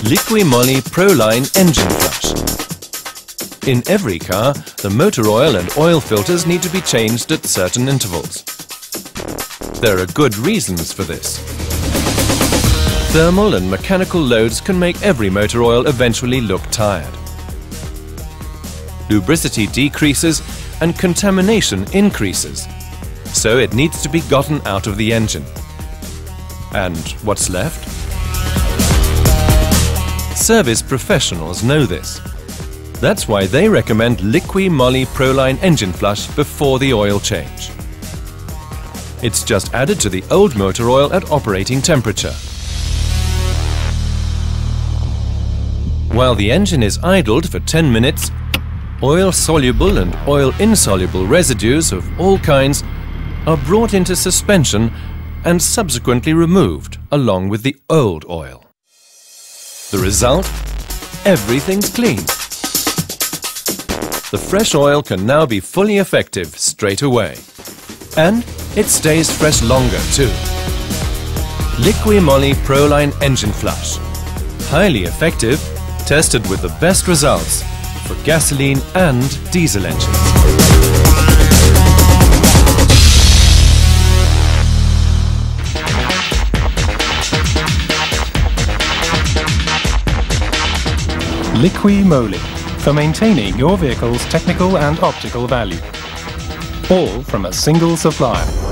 Liqui Moly Proline Engine Flush. In every car, the motor oil and oil filters need to be changed at certain intervals. There are good reasons for this. Thermal and mechanical loads can make every motor oil eventually look tired. Lubricity decreases and contamination increases, so it needs to be gotten out of the engine. And what's left? Service professionals know this. That's why they recommend Liqui Moly Proline Engine Flush before the oil change. It's just added to the old motor oil at operating temperature. While the engine is idled for 10 minutes, oil-soluble and oil-insoluble residues of all kinds are brought into suspension and subsequently removed along with the old oil. The result? Everything's clean. The fresh oil can now be fully effective straight away. And it stays fresh longer too. Liqui Moly Proline Engine Flush. Highly effective, tested with the best results for gasoline and diesel engines. Liqui Moly, for maintaining your vehicle's technical and optical value. All from a single supplier.